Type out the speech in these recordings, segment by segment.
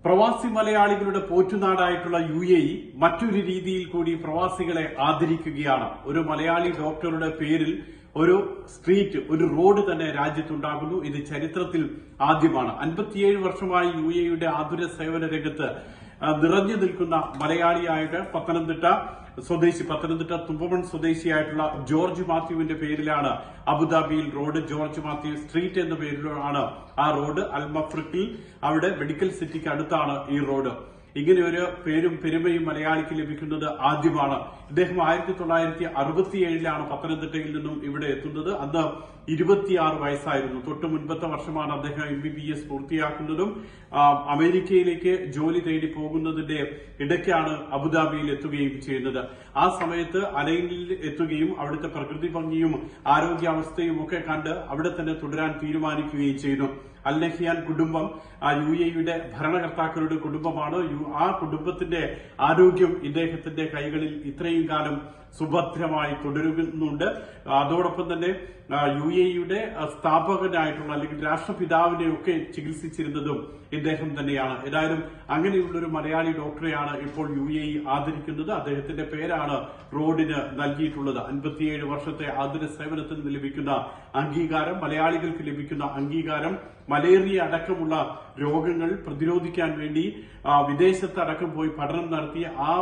പ്രവാസി മലയാളികളുടെ പോറ്റുനാടായിട്ടുള്ള UAE മറ്റൊരു രീതിയിൽ കൂടി പ്രവാസികളെ ആദരിക്കുകയാണ്. ഒരു മലയാളി ഡോക്ടറുടെ പേരിൽ ഒരു സ്ട്രീറ്റ്, ഒരു റോഡ് തന്നെ രാജ്യത്തുണ്ടാകുന്നു. ഇത് ചരിത്രത്തിൽ ആദ്യമാണ്. 57 വർഷമായി UAEയുടെ ആതുര സേവന രംഗത്ത് നിറഞ്ഞു നിൽക്കുന്ന മലയാളിയായിട്ട് പത്തനംതിട്ട തുമ്പമൺ സ്വദേശിയായിട്ടുള്ള ജോർജ് മാത്യുവിന്റെ പേരിലാണ് അബുദാബിയിൽ റോഡ്. ജോർജ് മാത്യു സ്ട്രീറ്റ് എന്ന പേരിലാണ് ആ റോഡ്. അൽമഫ്രിക്കിൽ അവിടെ മെഡിക്കൽ സിറ്റിക്ക് അടുത്താണ് ഈ റോഡ്. ഇങ്ങനെ ഒരു പേരും പെരുമയും മലയാളിക്ക് ലഭിക്കുന്നത് ആദ്യമാണ്. ഇദ്ദേഹം 1967 പത്തനംതിട്ടയിൽ നിന്നും ഇവിടെ എത്തുന്നത്. അന്ന് 26 വയസ്സായിരുന്നു. തൊട്ടു മുൻപത്തെ വർഷമാണ് അദ്ദേഹം MBBS പൂർത്തിയാക്കുന്നതും അമേരിക്കയിലേക്ക് ജോലി തേടി പോകുന്നതിന്റെ ഇടയ്ക്കാണ് അബുദാബിയിൽ എത്തുകയും ചെയ്യുന്നത്. ആ സമയത്ത് അലൈനിൽ എത്തുകയും അവിടുത്തെ പ്രകൃതി ഭംഗിയും ആരോഗ്യാവസ്ഥയും ഒക്കെ കണ്ട് അവിടെ തന്നെ തുടരാൻ തീരുമാനിക്കുകയും ചെയ്യുന്നു. അൽ നഹ്യാൻ കുടുംബം UAEയുടെ ഭരണകർത്താക്കളുടെ കുടുംബമാണ്. ആ കുടുംബത്തിന്റെ ആരോഗ്യം ഇദ്ദേഹത്തിന്റെ കൈകളിൽ ഇത്രയും കാലം സുഭദ്രമായി തുടരുന്നുണ്ട്. അതോടൊപ്പം തന്നെ UAEയുടെ സ്ഥാപകനായിട്ടുള്ള അല്ലെങ്കിൽ രാഷ്ട്രപിതാവിനെയൊക്കെ ചികിത്സിച്ചിരുന്നതും ഇദ്ദേഹം തന്നെയാണ്. ഏതായാലും അങ്ങനെയുള്ളൊരു മലയാളി ഡോക്ടറെയാണ് ഇപ്പോൾ UAE ആദരിക്കുന്നത്. അദ്ദേഹത്തിന്റെ പേരാണ് റോഡിന് നൽകിയിട്ടുള്ളത്. 57 വർഷത്തെ ആതുര സേവനത്തിൽ നിന്ന് ലഭിക്കുന്ന അംഗീകാരം, മലയാളികൾക്ക് ലഭിക്കുന്ന അംഗീകാരം, മലേറിയ അടക്കമുള്ള രോഗങ്ങൾ പ്രതിരോധിക്കാൻ വേണ്ടി വിദേശത്ത് അടക്കം പോയി പഠനം നടത്തിയ ആ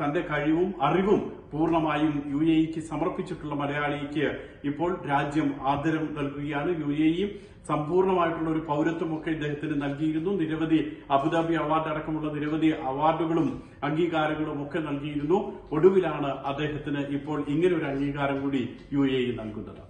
തന്റെ കഴിവും അറിവും പൂർണ്ണമായും UAEക്ക് സമർപ്പിച്ചിട്ടുള്ള മലയാളിക്ക് ഇപ്പോൾ രാജ്യം ആദരം നൽകുകയാണ്. UAE സമ്പൂർണമായിട്ടുള്ള ഒരു പൌരത്വമൊക്കെ ഇദ്ദേഹത്തിന് നൽകിയിരുന്നു. നിരവധി അബുദാബി അവാർഡ് അടക്കമുള്ള നിരവധി അവാർഡുകളും അംഗീകാരങ്ങളും ഒക്കെ നൽകിയിരുന്നു. ഒടുവിലാണ് അദ്ദേഹത്തിന് ഇപ്പോൾ ഇങ്ങനെ ഒരു അംഗീകാരം കൂടി UAE നൽകുന്നത്.